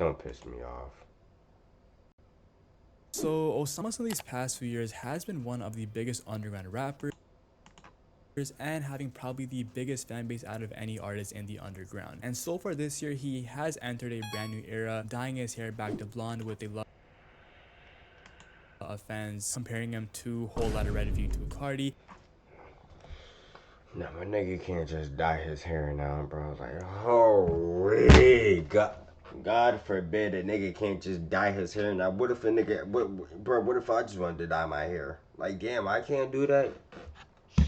Don't piss me off. So Osama these past few years has been one of the biggest underground rappers and having probably the biggest fan base out of any artist in the underground. And so far this year, he has entered a brand new era, dyeing his hair back to blonde with a lot of fans comparing him to Whole Lotta Red V2 Cardi. Nah, my nigga can't just dye his hair now, bro. Like, holy God forbid a nigga can't just dye his hair now. What if a nigga, what if I just wanted to dye my hair? Like, damn, I can't do that?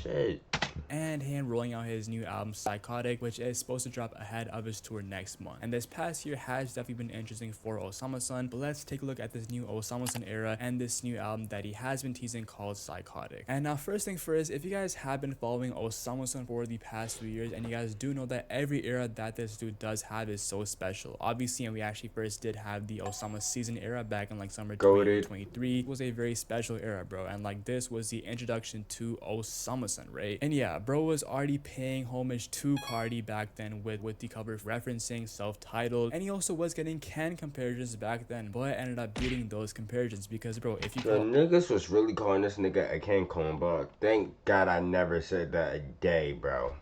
Shit. And him rolling out his new album Psykotic, which is supposed to drop ahead of his tour next month. And this past year has definitely been interesting for Osama-san, but let's take a look at this new Osama-san era and this new album that he has been teasing called Psykotic. And now first thing first, if you guys have been following Osama-san for the past few years, and you guys do know that every era that this dude does have is so special. Obviously, and we actually first did have the Osama season era back in like summer 2023. It was a very special era, bro, and like this was the introduction to Osama-san, right? And yeah, bro was already paying homage to Cardi back then with the cover referencing self-titled, and he also was getting Ken comparisons back then, but ended up beating those comparisons because, bro, if you the niggas was really calling this nigga a Ken clone, bro. Thank God I never said that a day, bro.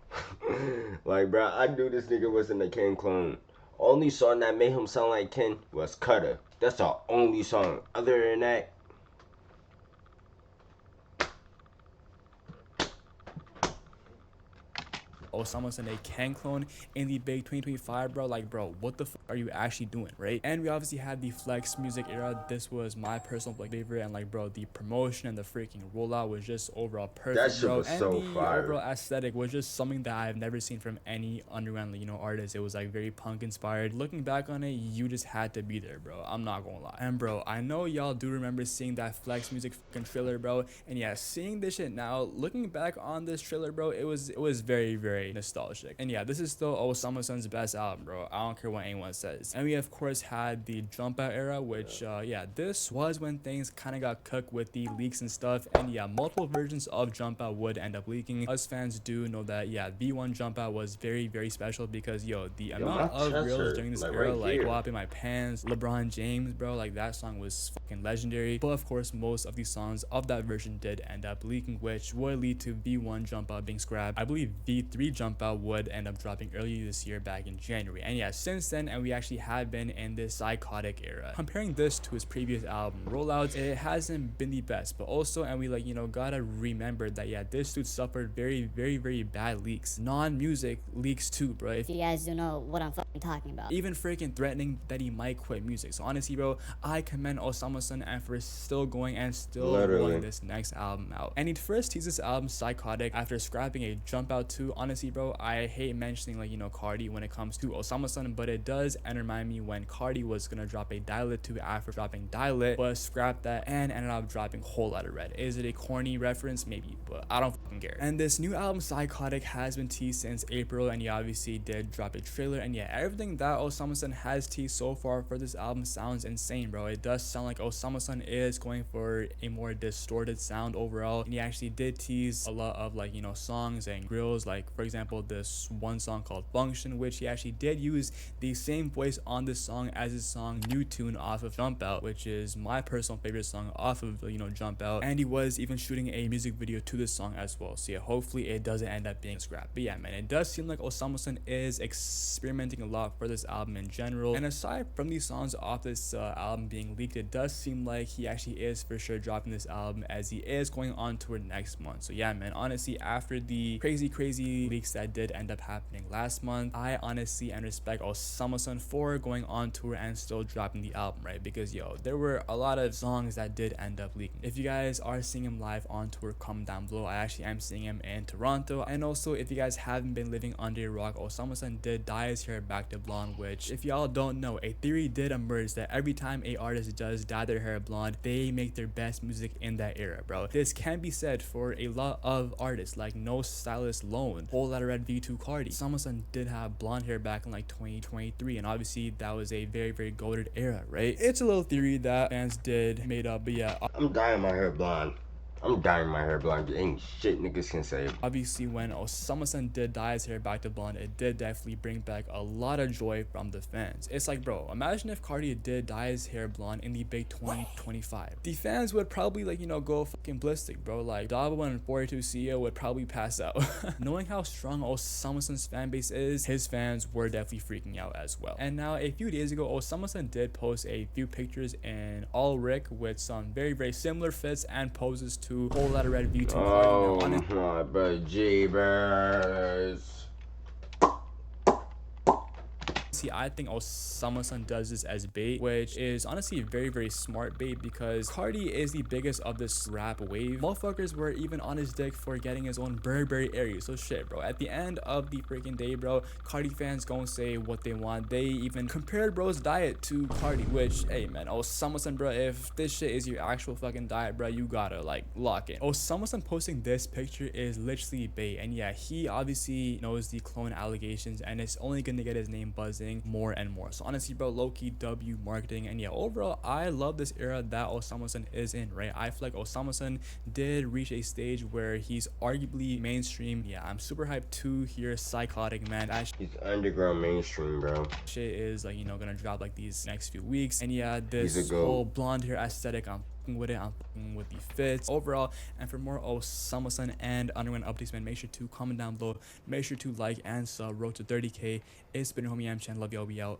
Like, bro, I knew this nigga wasn't a Ken clone. Only song that made him sound like Ken was Cutter. That's the only song. Other than that, Osama-san a Ken clone in the big 2025, bro. Like, bro, what the fuck are you actually doing, right? And we obviously had the Flex music era. This was my personal favorite, and like, bro, the promotion and the freaking rollout was just overall perfect, that shit bro. was And so the fire. overall aesthetic was just something that I've never seen from any underground, artist. It was like very punk inspired. Looking back on it, you just had to be there, bro. I'm not gonna lie. And bro, I know y'all do remember seeing that Flex music fucking trailer, bro. And yeah, seeing this shit now, looking back on this trailer, bro, it was very nostalgic. And yeah, this is still Osama-san's best album, bro. I don't care what anyone says. And we of course had the Jump Out era, which yeah, this was when things kind of got cooked with the leaks and stuff. And yeah, multiple versions of Jump Out would end up leaking. Us fans do know that, yeah, V1 Jump Out was very special because, yo, the amount of reels during this era, like WAP in My Pants, LeBron James, bro, like that song was fucking legendary. But of course, most of the songs of that version did end up leaking, which would lead to V1 Jump Out being scrapped. I believe V3 Jump Out would end up dropping early this year back in January. And yeah, since then, and we actually have been in this Psykotic era. Comparing this to his previous album rollouts, it hasn't been the best, but also, and we gotta remember that, yeah, this dude suffered very bad leaks, non-music leaks too, bro. If you guys don't know what I'm fucking talking about. Even freaking threatening that he might quit music. So honestly, bro, I commend Osama-san and for still going and still rolling this next album out. And he first teased this album Psykotic after scrapping a Jump Out 2. Honestly, bro, I hate mentioning Cardi when it comes to Osama-san, but it does remind me when Cardi was gonna drop a Dial It 2 after dropping Dial It, but scrapped that and ended up dropping Whole Lotta Red. Is it a corny reference? Maybe, but I don't fucking care. And this new album Psykotic has been teased since April, and he obviously did drop a trailer, and yeah, everything that Osama-san has teased so far for this album sounds insane, bro. It does sound like Osama-san is going for a more distorted sound overall, and he actually did tease a lot of songs and grills, like for example this one song called Function, which he actually did use the same voice on this song as his song New Tune off of Jump Out, which is my personal favorite song off of Jump Out, and he was even shooting a music video to this song as well. So yeah, hopefully it doesn't end up being scrapped. But yeah, man, it does seem like Osama-san is experimenting a lot for this album in general, and aside from these songs off this album being leaked, it does seem like he actually is for sure dropping this album as he is going on tour next month. So yeah, man, honestly, after the crazy leaks that did end up happening last month, I honestly and respect Osama-san for going on tour and still dropping the album, right? Because yo, there were a lot of songs that did end up leaking. If you guys are seeing him live on tour, comment down below. I actually am seeing him in Toronto. And also, if you guys haven't been living under a rock, Osama-san did dye his hair back to blonde, which if y'all don't know, a theory did emerge that every time a artist does dye their hair blonde, they make their best music in that era, bro. This can be said for a lot of artists like No Stylist Lone, Whole Lotta Red V2 Cardi. Osama-san did have blonde hair back in like 2023, and obviously that was a very goated era, right? It's a little theory that fans did made up, but yeah, I'm dyeing my hair blonde. I'm dyeing my hair blonde. Ain't shit niggas can say. Obviously, when Osama-san did dye his hair back to blonde, it did definitely bring back a lot of joy from the fans. It's like, bro, imagine if Cardi did dye his hair blonde in the big 2025. The fans would probably, like, you know, go fucking ballistic, bro. Like, Dabo and 42 CEO would probably pass out. Knowing how strong Osama-san's fan base is, his fans were definitely freaking out as well. And now, a few days ago, Osama-san did post a few pictures in all Rick with some very, very similar fits and poses to Whole Lotta Red V2 Oh Cardi. Now, my but Jeebers. See, I think Osama-san does this as bait, which is honestly very, very smart bait because Cardi is the biggest of this rap wave. Motherfuckers were even on his dick for getting his own Burberry area. So shit, bro. At the end of the freaking day, bro, Cardi fans gonna say what they want. They even compared bro's diet to Cardi, which, hey man, Osama-san, bro, if this shit is your actual fucking diet, bro, you gotta like lock it. Osama-san posting this picture is literally bait, and yeah, he obviously knows the clone allegations, and it's only gonna get his name buzzing more and more. So honestly, bro, low-key W marketing. And yeah, overall, I love this era that Osama-san is in, right? I feel like Osama-san did reach a stage where he's arguably mainstream. Yeah, I'm super hyped to hear Psykotic, man. That He's underground mainstream, bro. shit is like, you know, gonna drop like these next few weeks. And yeah, this whole blonde hair aesthetic, I'm with it. I'm fucking with the fits overall. And for more Osama-san and underground updates, man, make sure to comment down below. Make sure to like and sub. Road to 30K. It's been your homie Am Chan. Love y'all. We out.